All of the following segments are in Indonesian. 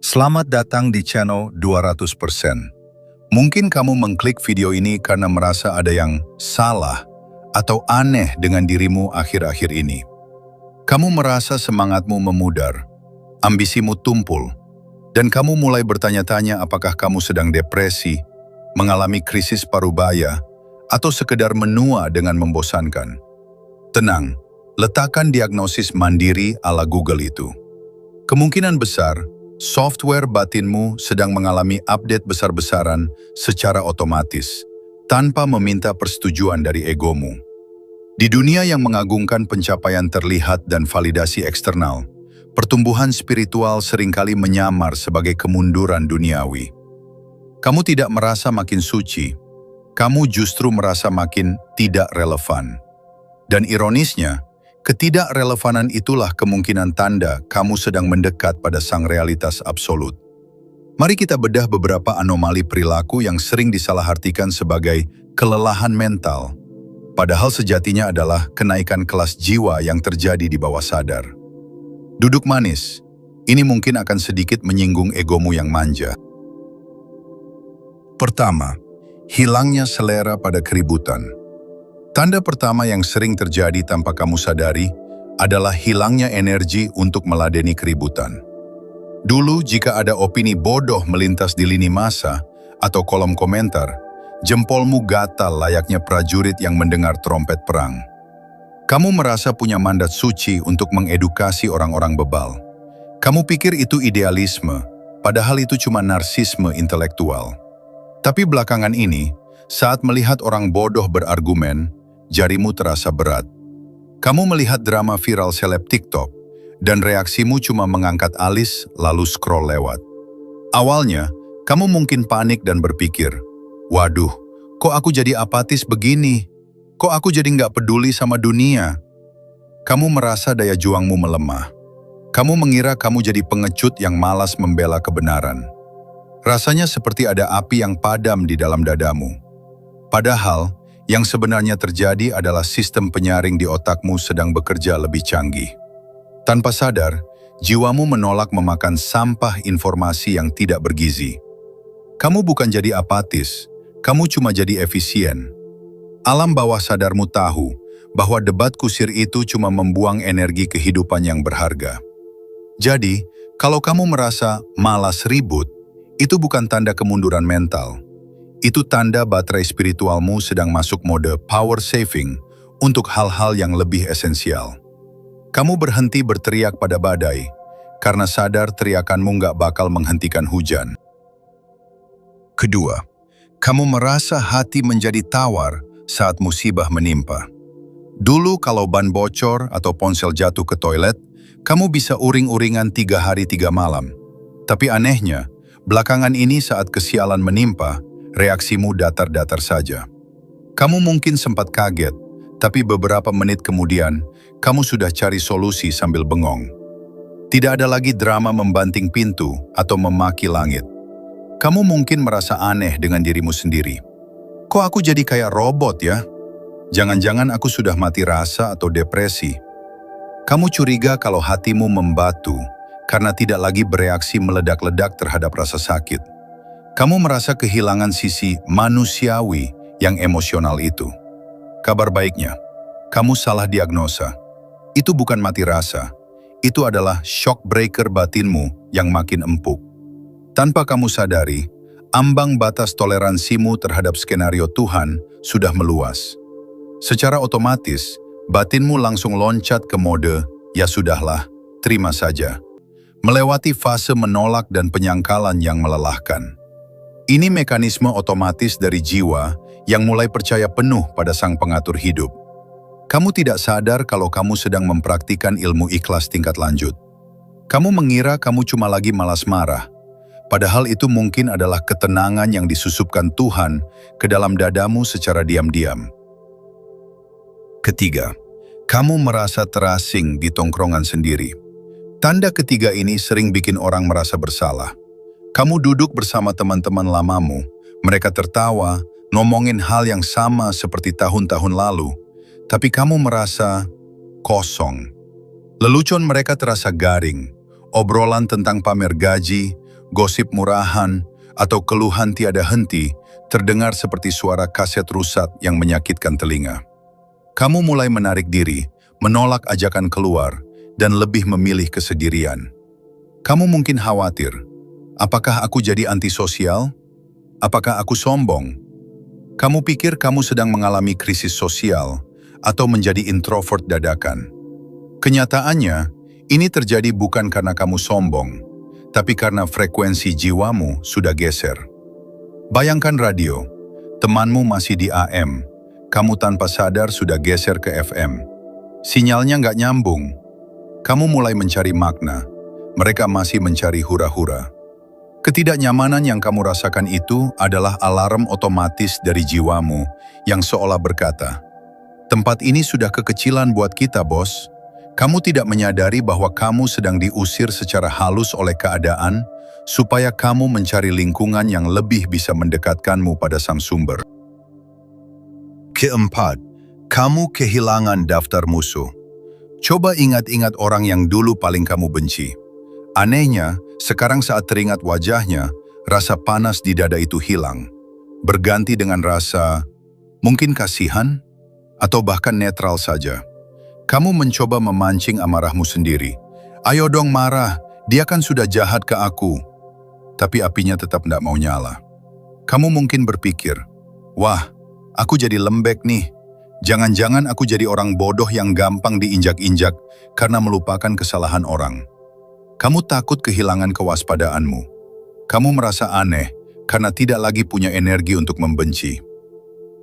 Selamat datang di channel 200%. Mungkin kamu mengklik video ini karena merasa ada yang salah atau aneh dengan dirimu akhir-akhir ini. Kamu merasa semangatmu memudar, ambisimu tumpul, dan kamu mulai bertanya-tanya apakah kamu sedang depresi, mengalami krisis parubaya, atau sekedar menua dengan membosankan. Tenang, letakkan diagnosis mandiri ala Google itu. Kemungkinan besar, software batinmu sedang mengalami update besar-besaran secara otomatis, tanpa meminta persetujuan dari egomu. Di dunia yang mengagungkan pencapaian terlihat dan validasi eksternal, pertumbuhan spiritual seringkali menyamar sebagai kemunduran duniawi. Kamu tidak merasa makin suci, kamu justru merasa makin tidak relevan. Dan ironisnya, ketidakrelevanan itulah kemungkinan tanda kamu sedang mendekat pada sang realitas absolut. Mari kita bedah beberapa anomali perilaku yang sering disalahartikan sebagai kelelahan mental, padahal sejatinya adalah kenaikan kelas jiwa yang terjadi di bawah sadar. Duduk manis, ini mungkin akan sedikit menyinggung egomu yang manja. Pertama, hilangnya selera pada keributan. Tanda pertama yang sering terjadi tanpa kamu sadari adalah hilangnya energi untuk meladeni keributan. Dulu jika ada opini bodoh melintas di lini massa atau kolom komentar, jempolmu gatal layaknya prajurit yang mendengar trompet perang. Kamu merasa punya mandat suci untuk mengedukasi orang-orang bebal. Kamu pikir itu idealisme, padahal itu cuma narsisme intelektual. Tapi belakangan ini, saat melihat orang bodoh berargumen, jarimu terasa berat. Kamu melihat drama viral seleb TikTok, dan reaksimu cuma mengangkat alis lalu scroll lewat. Awalnya, kamu mungkin panik dan berpikir, "Waduh, kok aku jadi apatis begini? Kok aku jadi nggak peduli sama dunia?" Kamu merasa daya juangmu melemah. Kamu mengira kamu jadi pengecut yang malas membela kebenaran. Rasanya seperti ada api yang padam di dalam dadamu. Padahal, yang sebenarnya terjadi adalah sistem penyaring di otakmu sedang bekerja lebih canggih. Tanpa sadar, jiwamu menolak memakan sampah informasi yang tidak bergizi. Kamu bukan jadi apatis, kamu cuma jadi efisien. Alam bawah sadarmu tahu bahwa debat kusir itu cuma membuang energi kehidupan yang berharga. Jadi, kalau kamu merasa malas ribut, itu bukan tanda kemunduran mental. Itu tanda baterai spiritualmu sedang masuk mode power saving untuk hal-hal yang lebih esensial. Kamu berhenti berteriak pada badai, karena sadar teriakanmu nggak bakal menghentikan hujan. Kedua, kamu merasa hati menjadi tawar saat musibah menimpa. Dulu kalau ban bocor atau ponsel jatuh ke toilet, kamu bisa uring-uringan 3 hari 3 malam. Tapi anehnya, belakangan ini saat kesialan menimpa, reaksimu datar-datar saja. Kamu mungkin sempat kaget, tapi beberapa menit kemudian, kamu sudah cari solusi sambil bengong. Tidak ada lagi drama membanting pintu atau memaki langit. Kamu mungkin merasa aneh dengan dirimu sendiri. Kok aku jadi kayak robot ya? Jangan-jangan aku sudah mati rasa atau depresi. Kamu curiga kalau hatimu membatu karena tidak lagi bereaksi meledak-ledak terhadap rasa sakit. Kamu merasa kehilangan sisi manusiawi yang emosional itu. Kabar baiknya, kamu salah diagnosa. Itu bukan mati rasa. Itu adalah shock breaker batinmu yang makin empuk. Tanpa kamu sadari, ambang batas toleransimu terhadap skenario Tuhan sudah meluas. Secara otomatis, batinmu langsung loncat ke mode, "Ya sudahlah, terima saja." Melewati fase menolak dan penyangkalan yang melelahkan. Ini mekanisme otomatis dari jiwa yang mulai percaya penuh pada sang pengatur hidup. Kamu tidak sadar kalau kamu sedang mempraktikkan ilmu ikhlas tingkat lanjut. Kamu mengira kamu cuma lagi malas marah, padahal itu mungkin adalah ketenangan yang disusupkan Tuhan ke dalam dadamu secara diam-diam. Ketiga, kamu merasa terasing di tongkrongan sendiri. Tanda ketiga ini sering bikin orang merasa bersalah. Kamu duduk bersama teman-teman lamamu, mereka tertawa, ngomongin hal yang sama seperti tahun-tahun lalu, tapi kamu merasa kosong. Lelucon mereka terasa garing, obrolan tentang pamer gaji, gosip murahan, atau keluhan tiada henti terdengar seperti suara kaset rusak yang menyakitkan telinga. Kamu mulai menarik diri, menolak ajakan keluar, dan lebih memilih kesendirian. Kamu mungkin khawatir, apakah aku jadi antisosial? Apakah aku sombong? Kamu pikir kamu sedang mengalami krisis sosial atau menjadi introvert dadakan. Kenyataannya, ini terjadi bukan karena kamu sombong, tapi karena frekuensi jiwamu sudah geser. Bayangkan radio, temanmu masih di AM, kamu tanpa sadar sudah geser ke FM. Sinyalnya nggak nyambung. Kamu mulai mencari makna, mereka masih mencari hura-hura. Ketidaknyamanan yang kamu rasakan itu adalah alarm otomatis dari jiwamu yang seolah berkata, "Tempat ini sudah kekecilan buat kita, bos." Kamu tidak menyadari bahwa kamu sedang diusir secara halus oleh keadaan supaya kamu mencari lingkungan yang lebih bisa mendekatkanmu pada sang sumber. Keempat, kamu kehilangan daftar musuh. Coba ingat-ingat orang yang dulu paling kamu benci. Anehnya, sekarang saat teringat wajahnya, rasa panas di dada itu hilang. Berganti dengan rasa, mungkin kasihan, atau bahkan netral saja. Kamu mencoba memancing amarahmu sendiri. Ayo dong marah, dia kan sudah jahat ke aku. Tapi apinya tetap tidak mau nyala. Kamu mungkin berpikir, wah, aku jadi lembek nih. Jangan-jangan aku jadi orang bodoh yang gampang diinjak-injak karena melupakan kesalahan orang. Kamu takut kehilangan kewaspadaanmu. Kamu merasa aneh karena tidak lagi punya energi untuk membenci.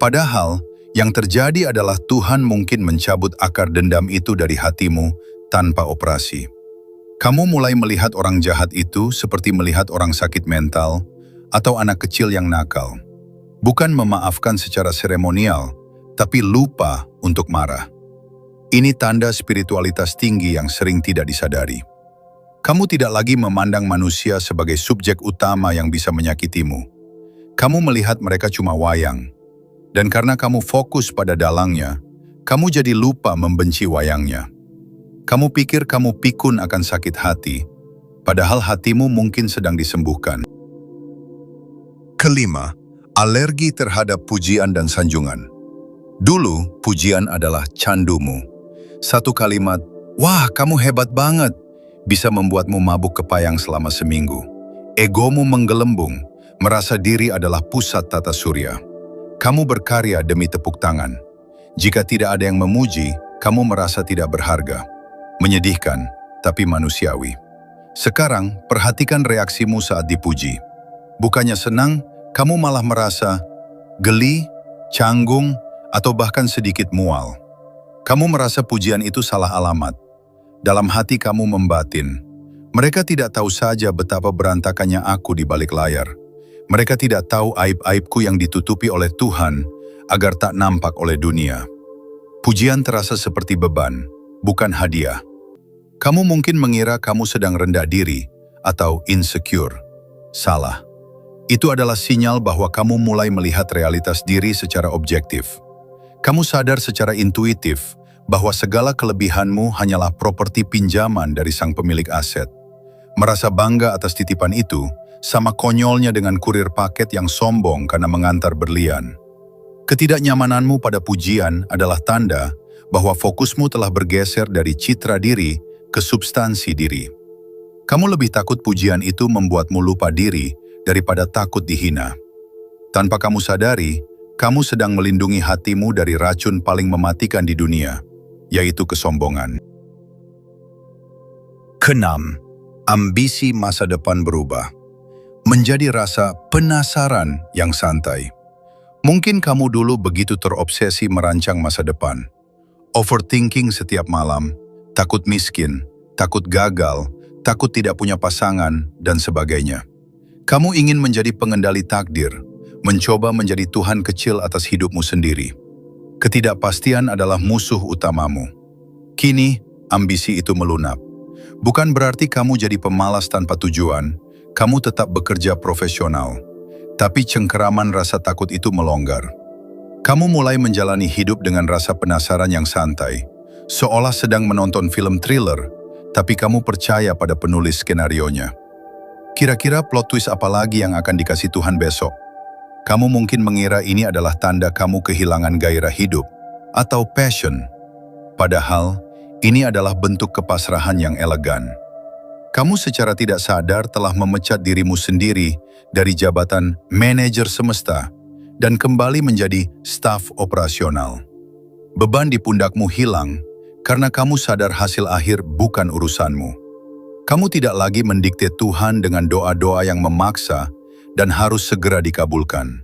Padahal, yang terjadi adalah Tuhan mungkin mencabut akar dendam itu dari hatimu tanpa operasi. Kamu mulai melihat orang jahat itu seperti melihat orang sakit mental atau anak kecil yang nakal. Bukan memaafkan secara seremonial, tapi lupa untuk marah. Ini tanda spiritualitas tinggi yang sering tidak disadari. Kamu tidak lagi memandang manusia sebagai subjek utama yang bisa menyakitimu. Kamu melihat mereka cuma wayang. Dan karena kamu fokus pada dalangnya, kamu jadi lupa membenci wayangnya. Kamu pikir kamu pikun akan sakit hati, padahal hatimu mungkin sedang disembuhkan. Kelima, alergi terhadap pujian dan sanjungan. Dulu, pujian adalah candumu. Satu kalimat, "Wah, kamu hebat banget," bisa membuatmu mabuk kepayang selama seminggu. Egomu menggelembung, merasa diri adalah pusat tata surya. Kamu berkarya demi tepuk tangan. Jika tidak ada yang memuji, kamu merasa tidak berharga. Menyedihkan, tapi manusiawi. Sekarang, perhatikan reaksimu saat dipuji. Bukannya senang, kamu malah merasa geli, canggung, atau bahkan sedikit mual. Kamu merasa pujian itu salah alamat. Dalam hati kamu membatin. Mereka tidak tahu saja betapa berantakannya aku di balik layar. Mereka tidak tahu aib-aibku yang ditutupi oleh Tuhan agar tak nampak oleh dunia. Pujian terasa seperti beban, bukan hadiah. Kamu mungkin mengira kamu sedang rendah diri atau insecure. Salah. Itu adalah sinyal bahwa kamu mulai melihat realitas diri secara objektif. Kamu sadar secara intuitif bahwa segala kelebihanmu hanyalah properti pinjaman dari sang pemilik aset. Merasa bangga atas titipan itu, sama konyolnya dengan kurir paket yang sombong karena mengantar berlian. Ketidaknyamananmu pada pujian adalah tanda bahwa fokusmu telah bergeser dari citra diri ke substansi diri. Kamu lebih takut pujian itu membuatmu lupa diri daripada takut dihina. Tanpa kamu sadari, kamu sedang melindungi hatimu dari racun paling mematikan di dunia, yaitu kesombongan. Keenam, ambisi masa depan berubah. Menjadi rasa penasaran yang santai. Mungkin kamu dulu begitu terobsesi merancang masa depan. Overthinking setiap malam, takut miskin, takut gagal, takut tidak punya pasangan, dan sebagainya. Kamu ingin menjadi pengendali takdir, mencoba menjadi Tuhan kecil atas hidupmu sendiri. Ketidakpastian adalah musuh utamamu. Kini, ambisi itu melunak. Bukan berarti kamu jadi pemalas tanpa tujuan, kamu tetap bekerja profesional. Tapi cengkeraman rasa takut itu melonggar. Kamu mulai menjalani hidup dengan rasa penasaran yang santai, seolah sedang menonton film thriller, tapi kamu percaya pada penulis skenarionya. Kira-kira plot twist apa lagi yang akan dikasih Tuhan besok? Kamu mungkin mengira ini adalah tanda kamu kehilangan gairah hidup atau passion. Padahal, ini adalah bentuk kepasrahan yang elegan. Kamu secara tidak sadar telah memecat dirimu sendiri dari jabatan manajer semesta dan kembali menjadi staf operasional. Beban di pundakmu hilang karena kamu sadar hasil akhir bukan urusanmu. Kamu tidak lagi mendikte Tuhan dengan doa-doa yang memaksa dan harus segera dikabulkan.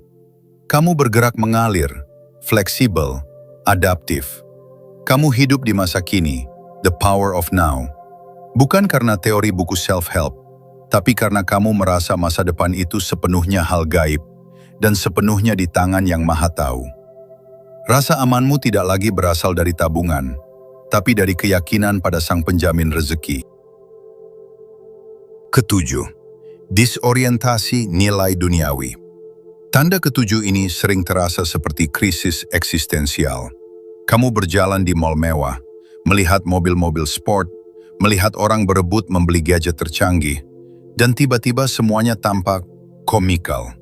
Kamu bergerak mengalir, fleksibel, adaptif. Kamu hidup di masa kini, the power of now. Bukan karena teori buku self-help, tapi karena kamu merasa masa depan itu sepenuhnya hal gaib dan sepenuhnya di tangan Yang Maha Tahu. Rasa amanmu tidak lagi berasal dari tabungan, tapi dari keyakinan pada Sang Penjamin rezeki. Ketujuh, disorientasi nilai duniawi. Tanda ketujuh ini sering terasa seperti krisis eksistensial. Kamu berjalan di mal mewah, melihat mobil-mobil sport, melihat orang berebut membeli gadget tercanggih, dan tiba-tiba semuanya tampak komikal,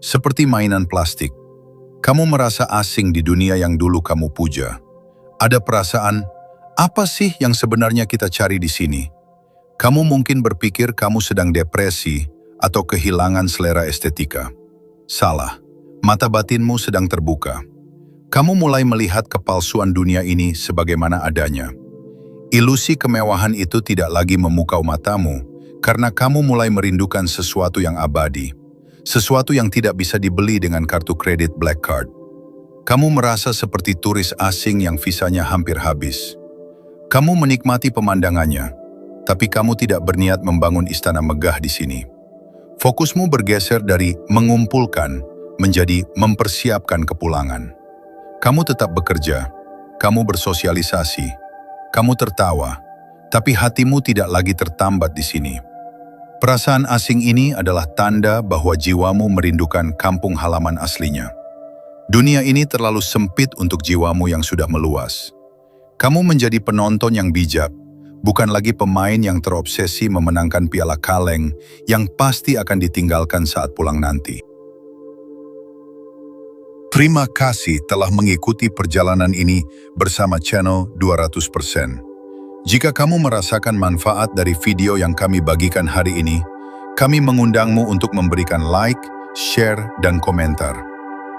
seperti mainan plastik. Kamu merasa asing di dunia yang dulu kamu puja. Ada perasaan, apa sih yang sebenarnya kita cari di sini? Kamu mungkin berpikir kamu sedang depresi atau kehilangan selera estetika. Salah, mata batinmu sedang terbuka. Kamu mulai melihat kepalsuan dunia ini sebagaimana adanya. Ilusi kemewahan itu tidak lagi memukau matamu karena kamu mulai merindukan sesuatu yang abadi, sesuatu yang tidak bisa dibeli dengan kartu kredit Black Card. Kamu merasa seperti turis asing yang visanya hampir habis. Kamu menikmati pemandangannya, tapi kamu tidak berniat membangun istana megah di sini. Fokusmu bergeser dari mengumpulkan menjadi mempersiapkan kepulangan. Kamu tetap bekerja, kamu bersosialisasi, kamu tertawa, tapi hatimu tidak lagi tertambat di sini. Perasaan asing ini adalah tanda bahwa jiwamu merindukan kampung halaman aslinya. Dunia ini terlalu sempit untuk jiwamu yang sudah meluas. Kamu menjadi penonton yang bijak, bukan lagi pemain yang terobsesi memenangkan piala kaleng yang pasti akan ditinggalkan saat pulang nanti. Terima kasih telah mengikuti perjalanan ini bersama channel 200%. Jika kamu merasakan manfaat dari video yang kami bagikan hari ini, kami mengundangmu untuk memberikan like, share, dan komentar.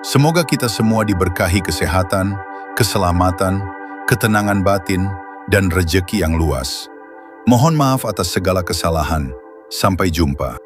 Semoga kita semua diberkahi kesehatan, keselamatan, ketenangan batin, dan rejeki yang luas. Mohon maaf atas segala kesalahan. Sampai jumpa.